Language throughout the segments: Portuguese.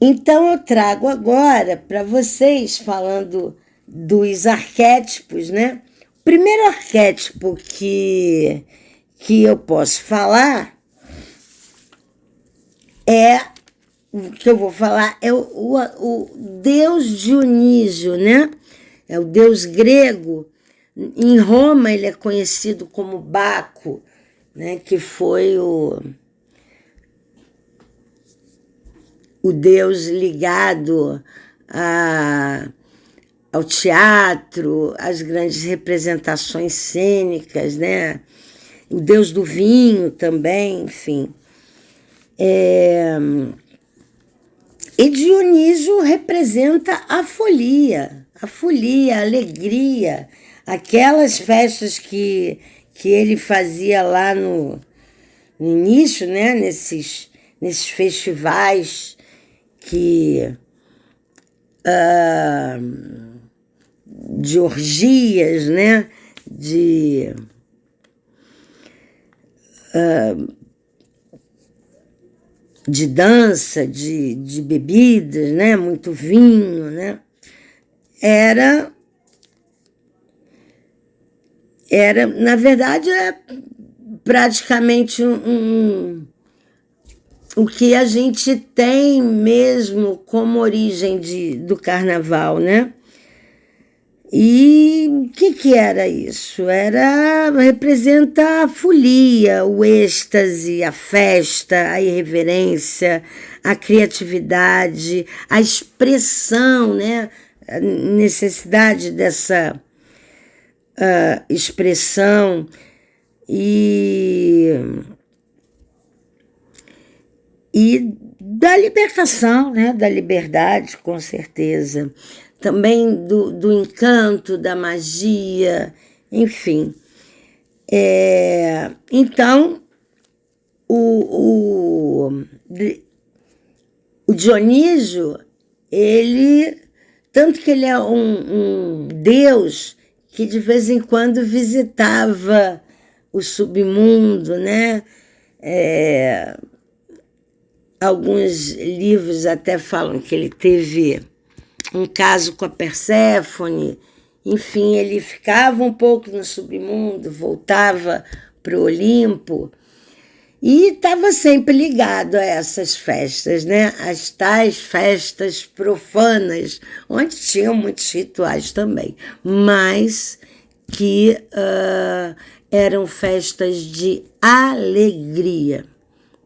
Então eu trago agora para vocês, falando dos arquétipos, né? O primeiro arquétipo que eu posso falar o que eu vou falar é o deus Dionísio, né? É o deus grego. Em Roma ele é conhecido como Baco, né? Que foi o deus ligado ao teatro, às grandes representações cênicas, né? O deus do vinho também, enfim. E Dionísio representa a folia, a alegria, aquelas festas que ele fazia lá no início, né? Nesses festivais de orgias, né? De dança, de bebidas, né? Muito vinho, né? Era, na verdade, praticamente o que a gente tem mesmo como origem do carnaval, né? E o que era isso? Representa a folia, o êxtase, a festa, a irreverência, a criatividade, a expressão, né? A necessidade dessa expressão e da libertação, né? Da liberdade, com certeza. Também do encanto, da magia, enfim. Então, o Dionísio, tanto que ele é um deus que de vez em quando visitava o submundo, né? Alguns livros até falam que ele teve um caso com a Perséfone, enfim, ele ficava um pouco no submundo, voltava para o Olimpo e estava sempre ligado a essas festas, né? As tais festas profanas, onde tinham muitos rituais também, mas que eram festas de alegria,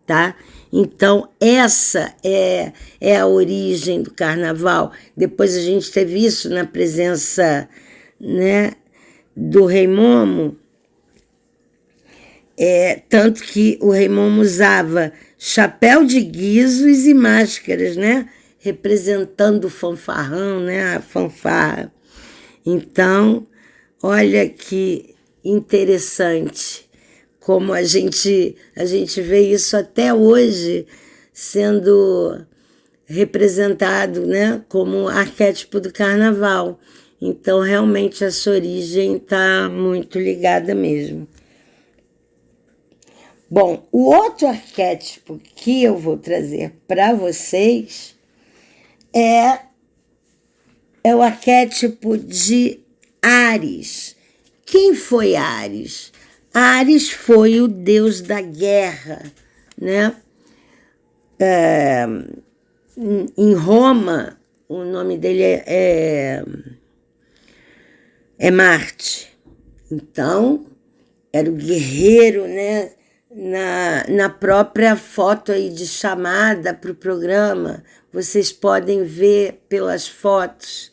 tá? Então, essa é a origem do carnaval. Depois a gente teve isso na presença, né, do Rei Momo, tanto que o Rei Momo usava chapéu de guizos e máscaras, né, representando o fanfarrão, né, a fanfarra. Então, olha que interessante como a gente vê isso até hoje sendo representado, né, como arquétipo do carnaval. Então, realmente, essa origem está muito ligada mesmo. Bom, o outro arquétipo que eu vou trazer para vocês é o arquétipo de Áries. Quem foi Áries? Áries foi o deus da guerra, né? Em Roma, o nome dele é Marte. Então, era o guerreiro, né? Na própria foto aí de chamada para o programa, vocês podem ver pelas fotos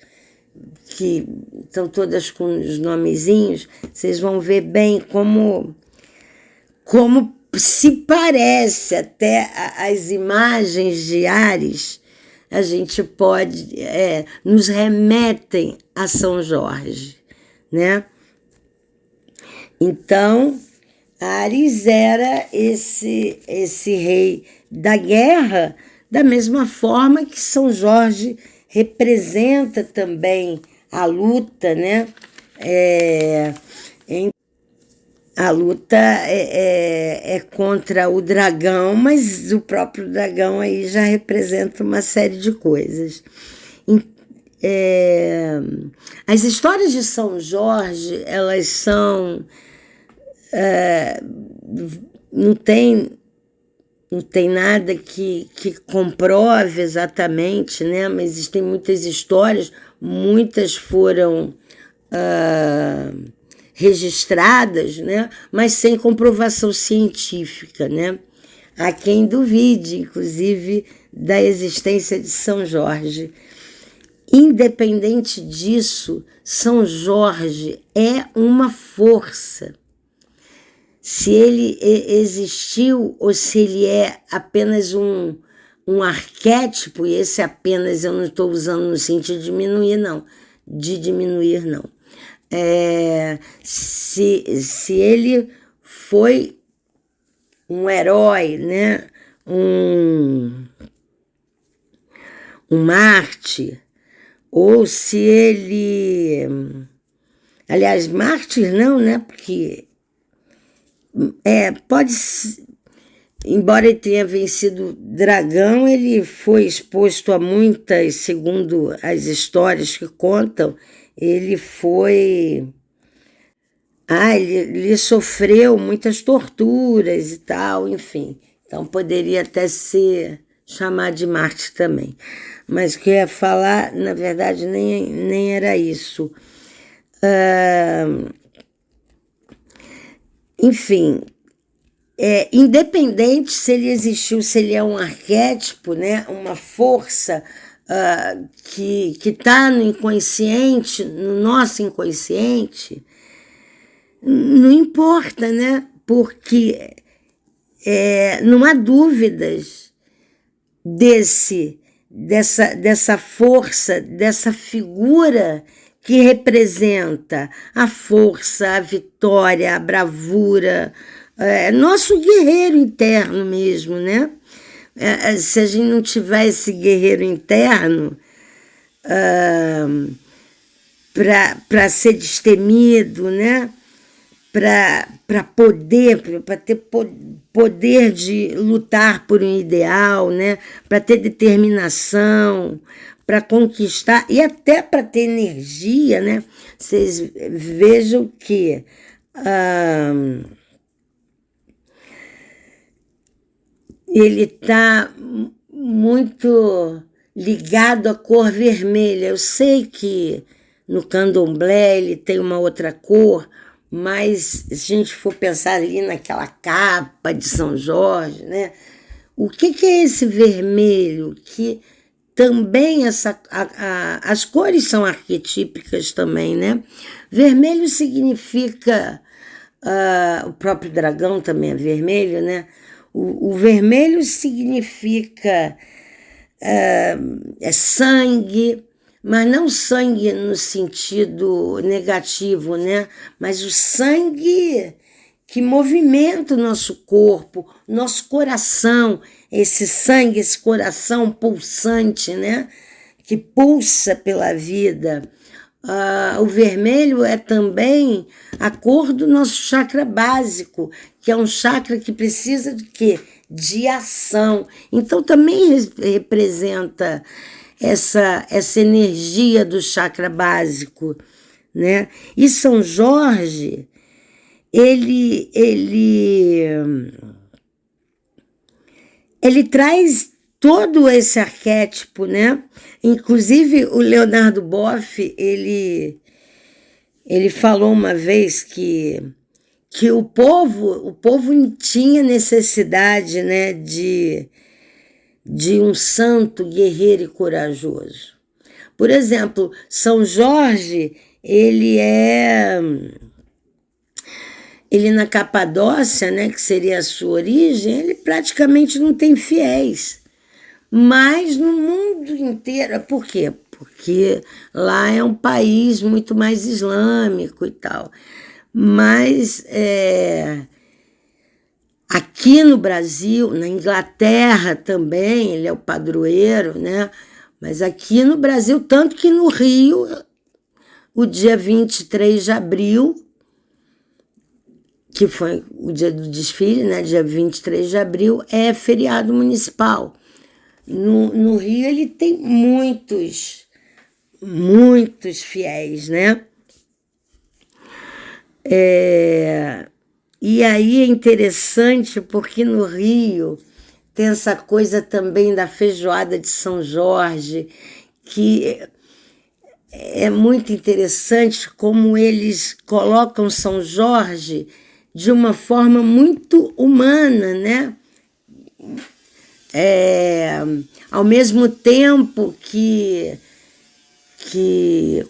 que estão todas com os nomezinhos, vocês vão ver bem como se parece até as imagens de Áries, a gente pode, nos remetem a São Jorge, né? Então, Áries era esse rei da guerra, da mesma forma que São Jorge representa também a luta, né? A luta é contra o dragão, mas o próprio dragão aí já representa uma série de coisas. As histórias de São Jorge, elas são... não tem nada que comprove exatamente, né? Mas existem muitas histórias, muitas foram registradas, né? Mas sem comprovação científica, né? Há quem duvide, inclusive, da existência de São Jorge. Independente disso, São Jorge é uma força. Se ele existiu ou se ele é apenas um arquétipo, e esse apenas eu não estou usando no sentido de diminuir, não. Se ele foi um herói, né? um mártir, ou se ele... Aliás, mártir não, né? Porque pode... Embora ele tenha vencido dragão, ele foi exposto a muitas, segundo as histórias que contam, ele foi... ele sofreu muitas torturas e tal, enfim. Então poderia até ser chamado de mártir também. Mas o que eu ia falar, na verdade, nem era isso. Enfim, independente se ele existiu, se ele é um arquétipo, né, uma força que está no inconsciente, no nosso inconsciente, não importa, né? Porque não há dúvidas dessa força, dessa figura que representa a força, a vitória, a bravura, nosso guerreiro interno mesmo, né? Se a gente não tiver esse guerreiro interno para ser destemido, né? Para ter poder de lutar por um ideal, né? Para ter determinação, para conquistar e até para ter energia, né? Vocês vejam que ele está muito ligado à cor vermelha. Eu sei que no candomblé ele tem uma outra cor, mas se a gente for pensar ali naquela capa de São Jorge, né? O que é esse vermelho? Que também as cores são arquetípicas também, né? Vermelho significa... o próprio dragão também é vermelho, né? O vermelho significa sangue, mas não sangue no sentido negativo, né? Mas o sangue que movimenta o nosso corpo, nosso coração, esse sangue, esse coração pulsante, né? Que pulsa pela vida. O vermelho é também a cor do nosso chakra básico, que é um chakra que precisa de quê? De ação. Então também representa essa energia do chakra básico, né? E São Jorge, ele traz todo esse arquétipo, né? Inclusive o Leonardo Boff, ele falou uma vez que o povo tinha necessidade, né, de um santo guerreiro e corajoso. Por exemplo, São Jorge, ele na Capadócia, né, que seria a sua origem, ele praticamente não tem fiéis. Mas no mundo inteiro, por quê? Porque lá é um país muito mais islâmico e tal. Mas aqui no Brasil, na Inglaterra também, ele é o padroeiro, né? Mas aqui no Brasil, tanto que no Rio, o dia 23 de abril, que foi o dia do desfile, né, dia 23 de abril, é feriado municipal. No Rio ele tem muitos fiéis, né? E aí é interessante porque no Rio tem essa coisa também da feijoada de São Jorge, que é muito interessante como eles colocam São Jorge de uma forma muito humana, né? Ao mesmo tempo que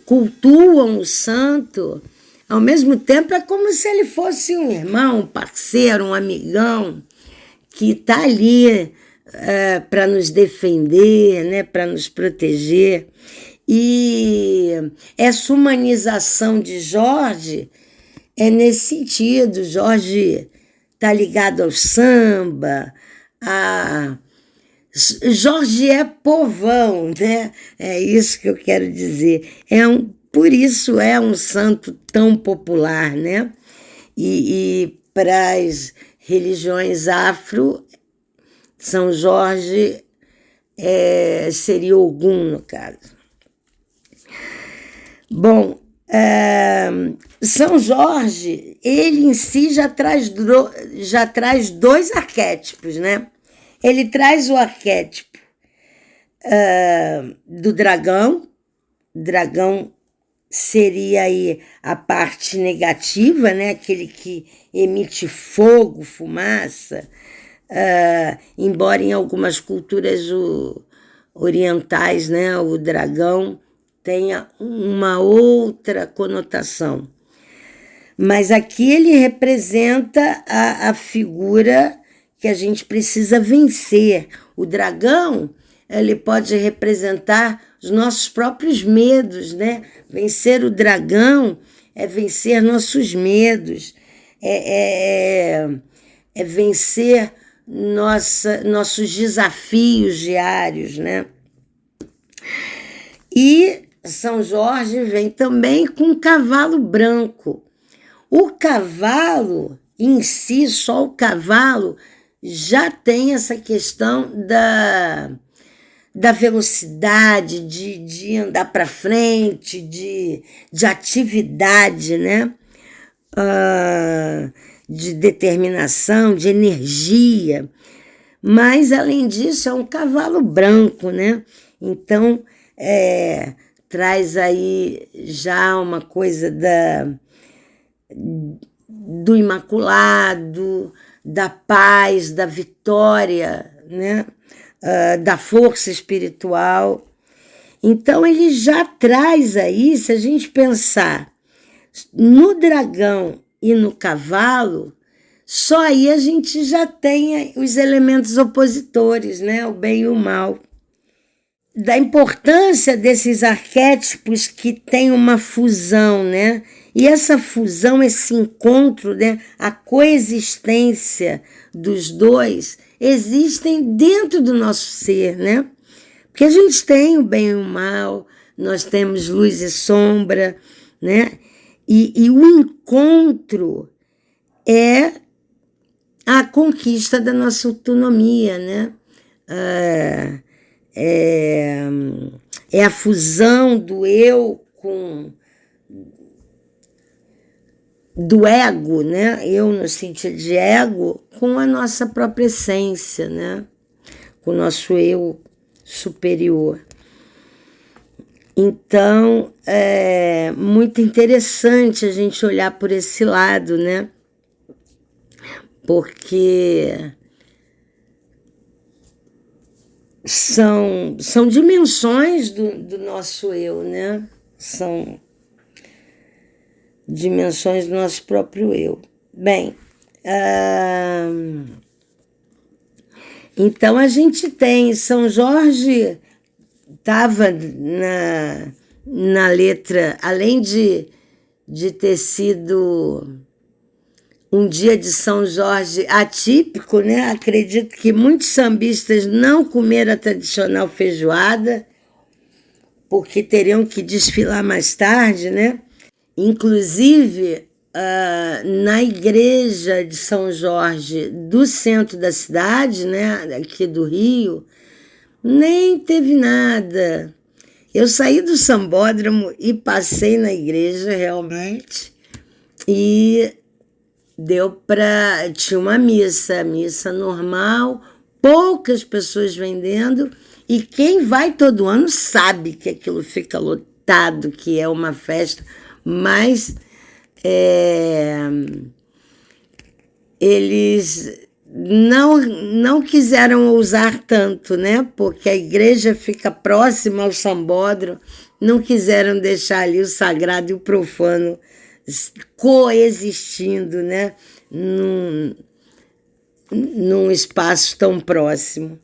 cultuam o santo, ao mesmo tempo é como se ele fosse um irmão, um parceiro, um amigão, que está ali para nos defender, né, para nos proteger. E essa humanização de Jorge é nesse sentido. Jorge está ligado ao samba, Jorge é povão, né? É isso que eu quero dizer. Por isso é um santo tão popular, né? E para as religiões afro, São Jorge seria Ogum, no caso. Bom, São Jorge, ele em si já traz dois arquétipos, né? Ele traz o arquétipo do dragão. Dragão seria aí a parte negativa, né? Aquele que emite fogo, fumaça, embora em algumas culturas orientais, né, o dragão tenha uma outra conotação. Mas aqui ele representa a figura que a gente precisa vencer. O dragão, ele pode representar os nossos próprios medos, né? Vencer o dragão é vencer nossos medos, é vencer nossos desafios diários, né? E São Jorge vem também com um cavalo branco. O cavalo em si, só o cavalo, já tem essa questão da velocidade, de andar para frente, de atividade, né? De determinação, de energia. Mas, além disso, é um cavalo branco, né? Então, traz aí já uma coisa do imaculado, da paz, da vitória, né? Da força espiritual. Então ele já traz aí, se a gente pensar no dragão e no cavalo, só aí a gente já tem os elementos opositores, né? O bem e o mal. Da importância desses arquétipos que tem uma fusão, né? E essa fusão, esse encontro, né? A coexistência dos dois existem dentro do nosso ser, né? Porque a gente tem o bem e o mal, nós temos luz e sombra, né? E o encontro é a conquista da nossa autonomia, né? É a fusão do eu do ego, né? Eu no sentido de ego, com a nossa própria essência, né? Com o nosso eu superior. Então, é muito interessante a gente olhar por esse lado, né? Porque são dimensões do nosso eu, né? São dimensões do nosso próprio eu. Bem, então a gente tem São Jorge, estava na letra, além de ter sido um dia de São Jorge atípico, né? Acredito que muitos sambistas não comeram a tradicional feijoada, porque teriam que desfilar mais tarde, né? Inclusive, na igreja de São Jorge do centro da cidade, né, aqui do Rio, nem teve nada. Eu saí do sambódromo e passei na igreja realmente e tinha uma missa normal, poucas pessoas vendendo, e quem vai todo ano sabe que aquilo fica lotado, que é uma festa, mas eles não quiseram ousar tanto, né? Porque a igreja fica próxima ao sambódromo, não quiseram deixar ali o sagrado e o profano coexistindo, né? Num espaço tão próximo.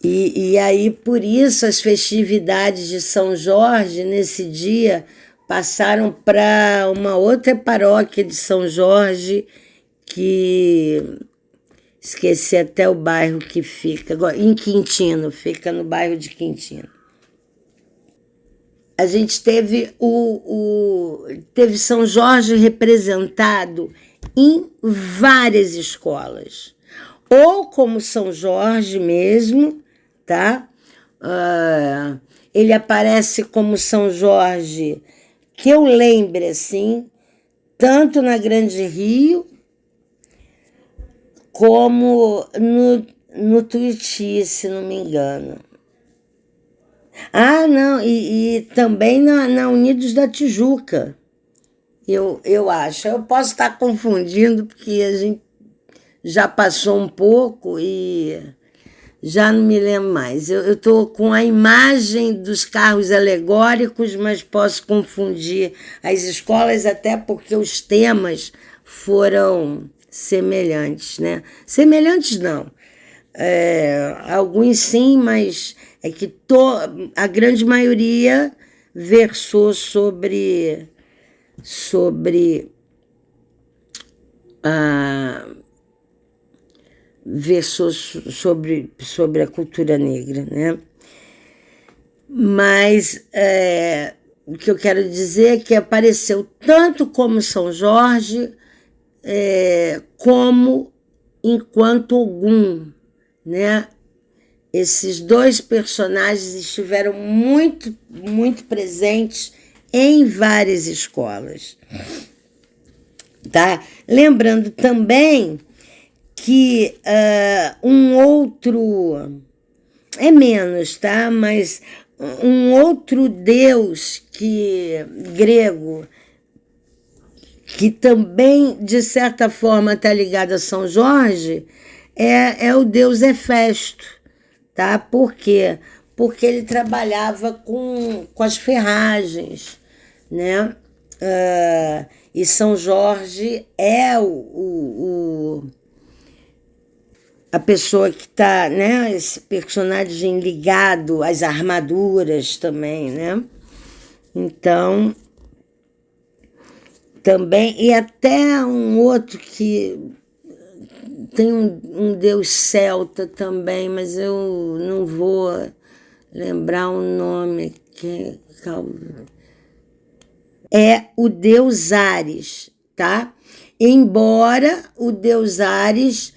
E aí, por isso, as festividades de São Jorge, nesse dia, passaram para uma outra paróquia de São Jorge, que esqueci até o bairro que fica, agora, em Quintino, fica no bairro de Quintino. A gente teve teve São Jorge representado em várias escolas, ou como São Jorge mesmo, tá? Ele aparece como São Jorge, que eu lembre assim, tanto na Grande Rio, como no Tuiuti, se não me engano. Não, e também na Unidos da Tijuca, eu acho. Eu posso estar confundindo, porque a gente já passou um pouco e já não me lembro mais. Eu estou com a imagem dos carros alegóricos, mas posso confundir as escolas, até porque os temas foram semelhantes, né? Semelhantes não. Alguns sim, mas é que a grande maioria versou sobre a cultura negra, né? Mas o que eu quero dizer é que apareceu tanto como São Jorge, como enquanto Ogum, né? Esses dois personagens estiveram muito, muito presentes em várias escolas, tá? Lembrando também que um outro, é menos, tá? Mas um outro deus grego, que também, de certa forma, está ligado a São Jorge, é o deus Hefesto, tá? Por quê? Porque ele trabalhava com as ferragens, né? E São Jorge é a pessoa que está, né? Esse personagem ligado às armaduras também, né? Então, também, e até um outro que tem um deus celta também, mas eu não vou lembrar o nome, é o deus Ares, tá? Embora o deus Ares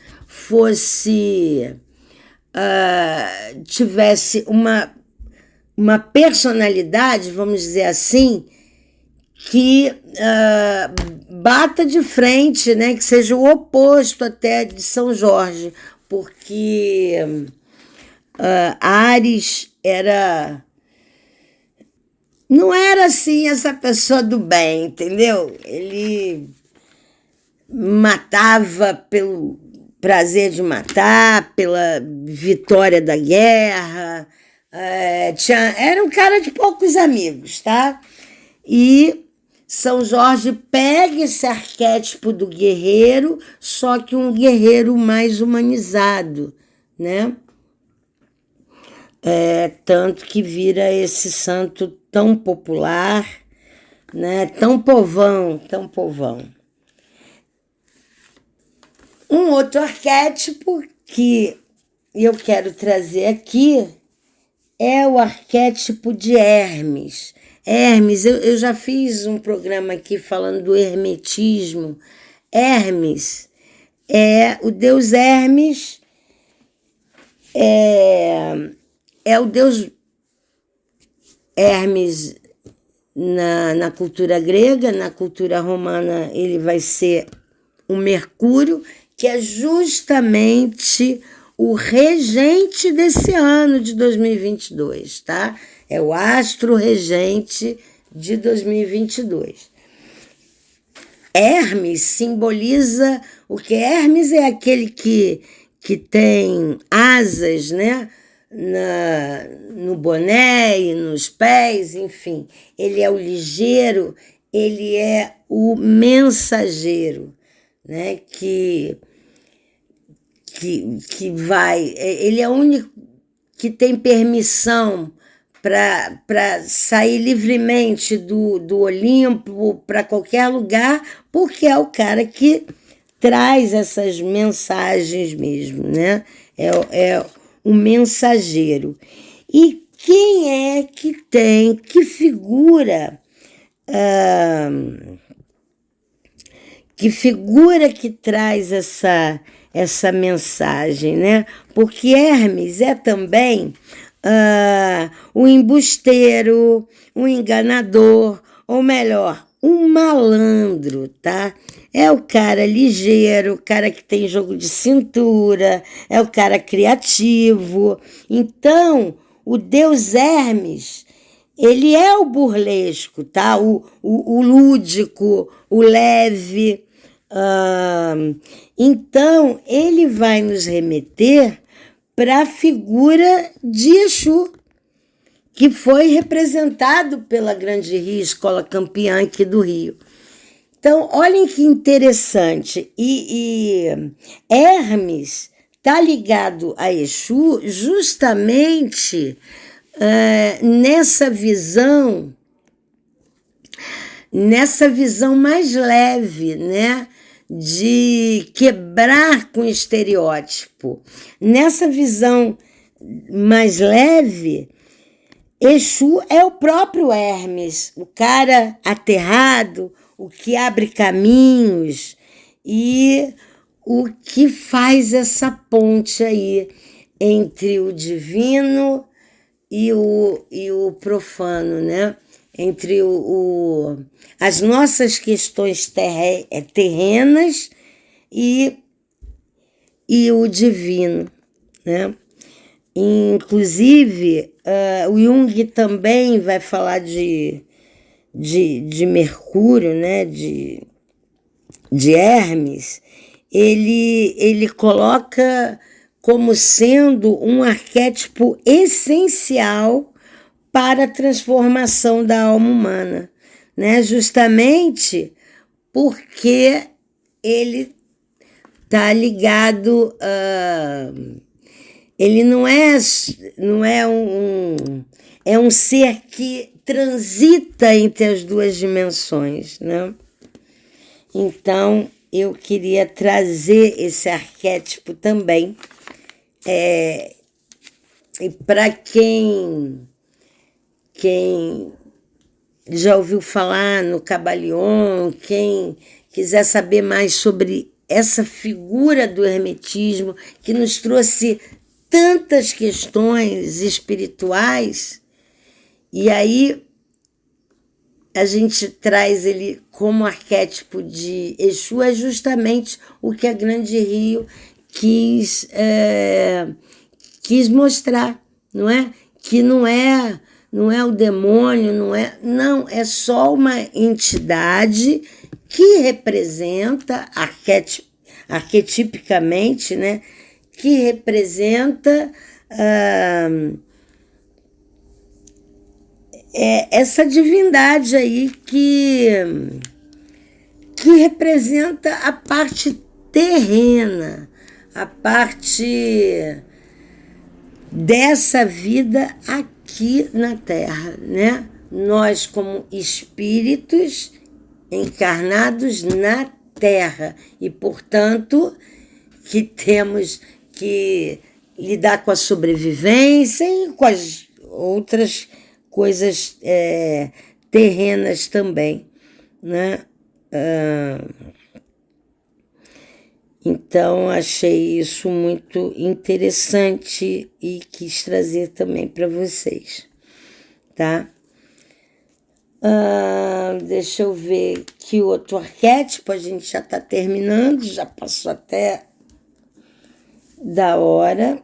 tivesse uma personalidade, vamos dizer assim, que bata de frente, né? Que seja o oposto até de São Jorge, porque Ares não era assim essa pessoa do bem, entendeu? Ele matava pelo prazer de matar, pela vitória da guerra, era um cara de poucos amigos, tá? E São Jorge pega esse arquétipo do guerreiro, só que um guerreiro mais humanizado, né? Tanto que vira esse santo tão popular, né? Tão povão, tão povão. Um outro arquétipo que eu quero trazer aqui é o arquétipo de Hermes. Hermes, eu já fiz um programa aqui falando do hermetismo. Hermes o deus Hermes é o deus Hermes na cultura grega, na cultura romana ele vai ser o Mercúrio, que é justamente o regente desse ano de 2022, tá? É o astro regente de 2022. Hermes simboliza o que? Hermes é aquele que tem asas, né? No boné e nos pés, enfim. Ele é o ligeiro, ele é o mensageiro, né? Que vai... Ele é o único que tem permissão para sair livremente do Olimpo para qualquer lugar, porque é o cara que traz essas mensagens mesmo, né? É o mensageiro. E quem é que figura que traz essa mensagem, né? Porque Hermes é também um embusteiro, um enganador, ou melhor, um malandro, tá? É o cara ligeiro, o cara que tem jogo de cintura, é o cara criativo. Então, o deus Hermes, ele é o burlesco, tá? O lúdico, o leve. Então, ele vai nos remeter para a figura de Exu, que foi representado pela Grande Rio, escola campeã aqui do Rio. Então, olhem que interessante. E Hermes está ligado a Exu justamente nessa visão mais leve, né? De quebrar com o estereótipo. Nessa visão mais leve, Exu é o próprio Hermes, o cara aterrado, o que abre caminhos e o que faz essa ponte aí entre o divino e o profano, né? Entre as nossas questões terrenas e o divino, né? Inclusive, o Jung também vai falar de Mercúrio, né? de Hermes. Ele coloca como sendo um arquétipo essencial para a transformação da alma humana, né? Justamente porque ele está ligado ele não é um ser que transita entre as duas dimensões, né? Então, eu queria trazer esse arquétipo também. E para quem já ouviu falar no Caballion, quem quiser saber mais sobre essa figura do hermetismo que nos trouxe tantas questões espirituais, e aí a gente traz ele como arquétipo de Exu, é justamente o que a Grande Rio quis mostrar, não é? Que não é o demônio, não, é só uma entidade que representa arquetipicamente, né? Que representa essa divindade aí que representa a parte terrena, a parte dessa vida aqui na Terra, né? Nós, como espíritos encarnados na Terra e, portanto, que temos que lidar com a sobrevivência e com as outras coisas terrenas também, né? Então, achei isso muito interessante e quis trazer também para vocês, tá? Deixa eu ver que outro arquétipo, a gente já está terminando, já passou até da hora.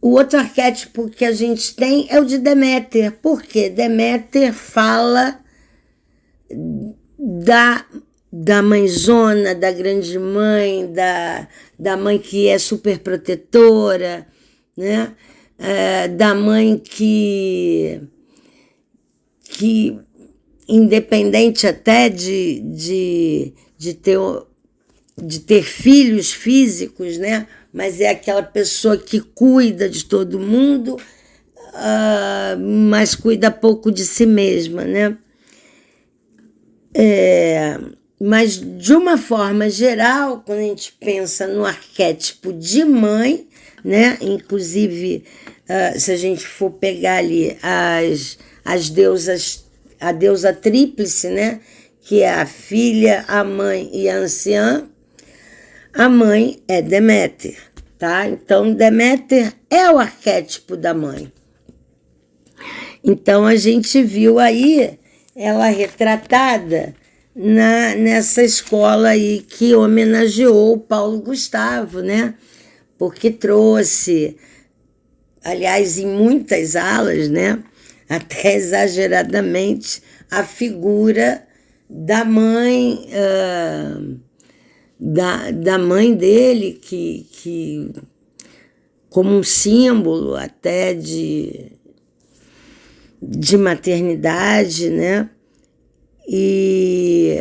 O outro arquétipo que a gente tem é o de Deméter. Por quê? Deméter fala da mãezona, da grande mãe, da mãe que é super protetora, né? Da mãe que independente até de ter filhos físicos, né? Mas é aquela pessoa que cuida de todo mundo, mas cuida pouco de si mesma, né? Mas, de uma forma geral, quando a gente pensa no arquétipo de mãe, né? Inclusive, se a gente for pegar ali as deusas, a deusa tríplice, né? Que é a filha, a mãe e a anciã, a mãe é Deméter, tá? Então, Deméter é o arquétipo da mãe. Então, a gente viu aí ela retratada nessa escola aí que homenageou o Paulo Gustavo, né? Porque trouxe, aliás, em muitas alas, né? Até exageradamente, a figura da mãe, da mãe dele, que como um símbolo até de maternidade, né? E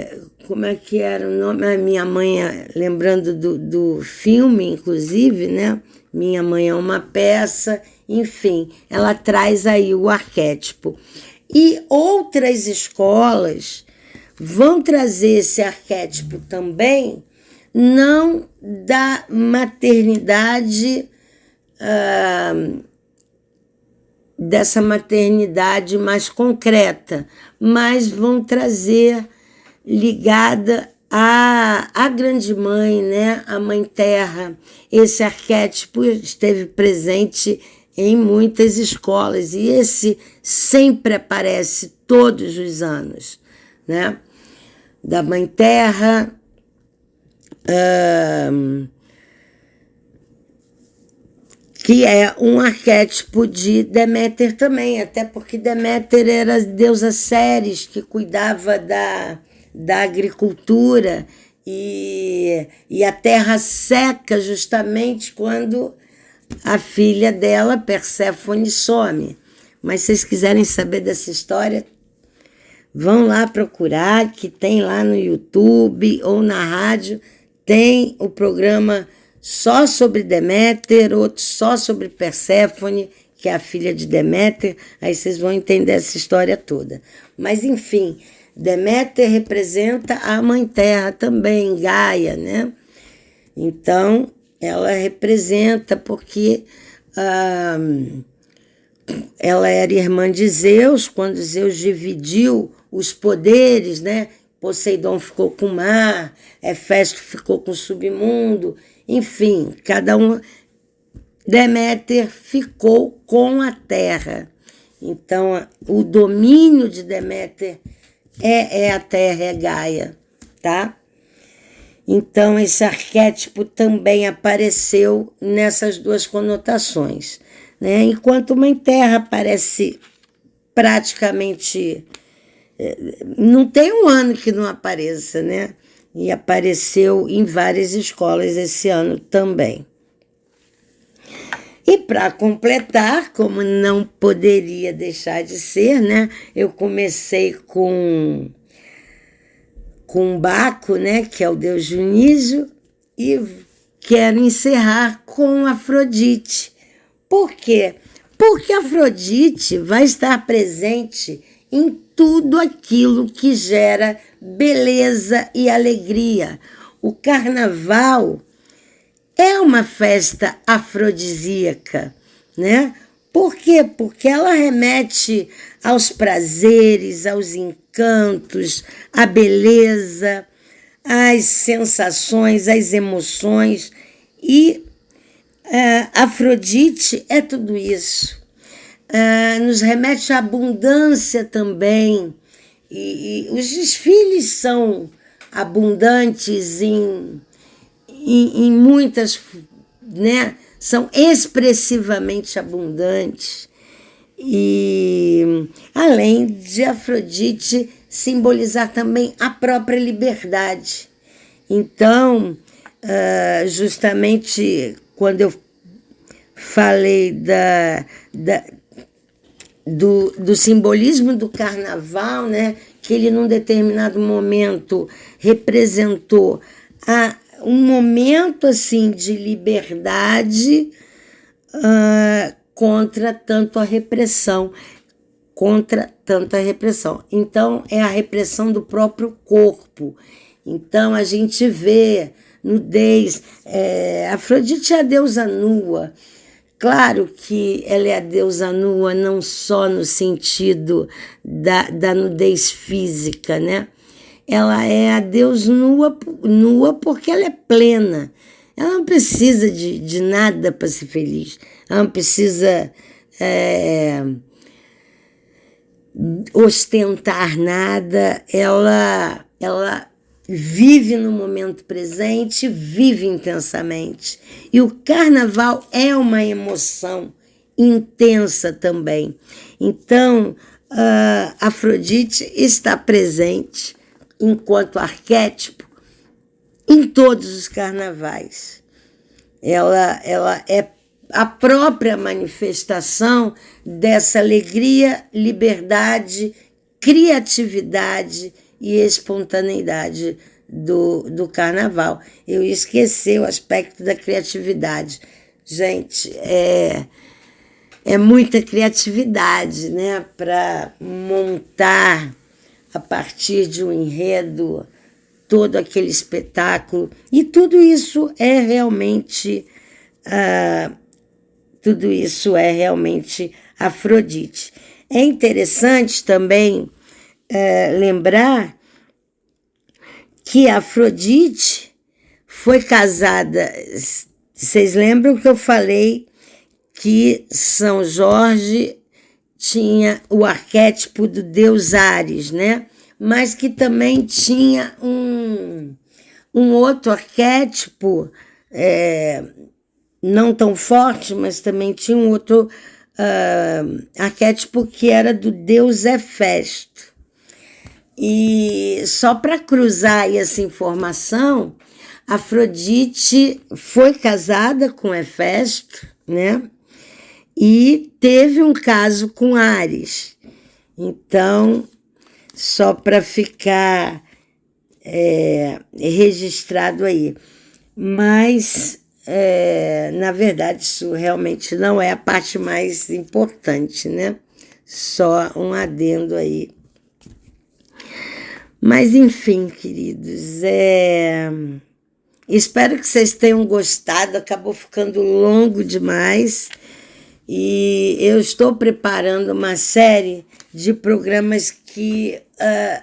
como é que era o nome? A minha mãe, lembrando do filme, inclusive, né? Minha Mãe é uma Peça, enfim, ela traz aí o arquétipo. E outras escolas vão trazer esse arquétipo também, não da maternidade, dessa maternidade mais concreta, mas vão trazer ligada à grande mãe, né? A mãe terra. Esse arquétipo esteve presente em muitas escolas e esse sempre aparece todos os anos, né? Da mãe terra, que é um arquétipo de Deméter também, até porque Deméter era a deusa Ceres, que cuidava da agricultura, e a terra seca justamente quando a filha dela, Perséfone, some. Mas se vocês quiserem saber dessa história, vão lá procurar, que tem lá no YouTube ou na rádio, tem o programa só sobre Deméter, outro só sobre Perséfone, que é a filha de Deméter, aí vocês vão entender essa história toda. Mas, enfim, Deméter representa a Mãe Terra também, Gaia, né? Então, ela representa porque ela era irmã de Zeus, quando Zeus dividiu os poderes, né? Poseidon ficou com o mar, Hefesto ficou com o submundo, enfim, cada um. Deméter ficou com a terra. Então, o domínio de Deméter é a terra, é Gaia, tá? Então, esse arquétipo também apareceu nessas duas conotações, né? Enquanto Mãe Terra aparece praticamente... Não tem um ano que não apareça, né? E apareceu em várias escolas esse ano também. E para completar, como não poderia deixar de ser, né? Eu comecei com Baco, né? Que é o deus Dionísio, e quero encerrar com Afrodite. Por quê? Porque Afrodite vai estar presente em tudo aquilo que gera beleza e alegria. O carnaval é uma festa afrodisíaca, né? Por quê? Porque ela remete aos prazeres, aos encantos, à beleza, às sensações, às emoções. E Afrodite é tudo isso. Nos remete à abundância também. E os desfiles são abundantes em muitas, né? São expressivamente abundantes. E além de Afrodite simbolizar também a própria liberdade. Então, justamente quando eu falei do simbolismo do carnaval, né, que ele num determinado momento representou um momento assim de liberdade contra tanto a repressão, Então, é a repressão do próprio corpo. Então, a gente vê nudez. Afrodite é a deusa nua. Claro que ela é a deusa nua não só no sentido da nudez física, né? Ela é a deusa nua porque ela é plena. Ela não precisa de nada para ser feliz. Ela não precisa ostentar nada. Ela vive no momento presente, vive intensamente. E o carnaval é uma emoção intensa também. Então, Afrodite está presente enquanto arquétipo em todos os carnavais. Ela é a própria manifestação dessa alegria, liberdade, criatividade e espontaneidade do carnaval. Eu esqueci o aspecto da criatividade. Gente, é muita criatividade, né, para montar a partir de um enredo todo aquele espetáculo. E tudo isso é realmente Afrodite. É interessante também lembrar que Afrodite foi casada. Vocês lembram que eu falei que São Jorge tinha o arquétipo do deus Ares, né? Mas que também tinha um outro arquétipo, não tão forte, mas também tinha um outro arquétipo que era do deus Hefesto. E só para cruzar aí essa informação, Afrodite foi casada com Hefesto, né? E teve um caso com Ares. Então, só para ficar registrado aí. Mas, na verdade, isso realmente não é a parte mais importante, né? Só um adendo aí. Mas, enfim, queridos, espero que vocês tenham gostado. Acabou ficando longo demais. E eu estou preparando uma série de programas que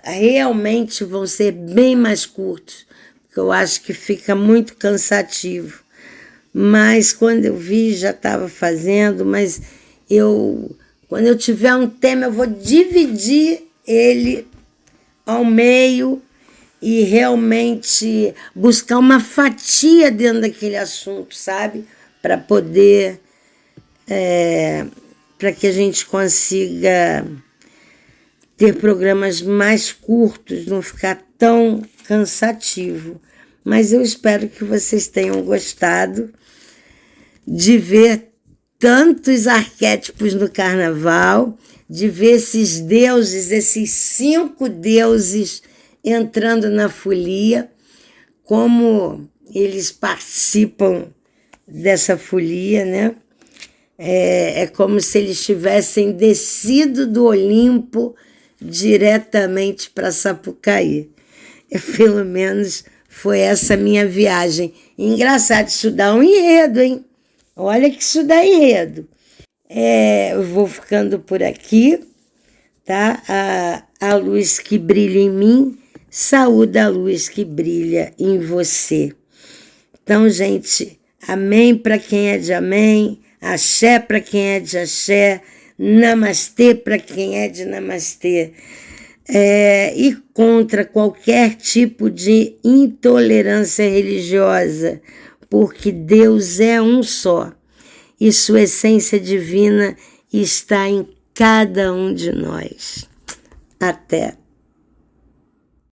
realmente vão ser bem mais curtos, porque eu acho que fica muito cansativo. Mas quando eu vi, já estava fazendo, mas quando eu tiver um tema, eu vou dividir ele ao meio e realmente buscar uma fatia dentro daquele assunto, sabe? Para poder... para que a gente consiga ter programas mais curtos, não ficar tão cansativo. Mas eu espero que vocês tenham gostado de ver tantos arquétipos no carnaval, de ver esses deuses, esses 5 deuses entrando na folia, como eles participam dessa folia, né? É como se eles tivessem descido do Olimpo diretamente para Sapucaí. Pelo menos foi essa minha viagem. Engraçado, isso dá um enredo, hein? Olha que isso dá enredo. Eu vou ficando por aqui, tá? A luz que brilha em mim, saúda a luz que brilha em você. Então, gente, amém para quem é de amém, axé para quem é de axé, namastê para quem é de namastê. E contra qualquer tipo de intolerância religiosa, porque Deus é um só e sua essência divina está em cada um de nós. Até!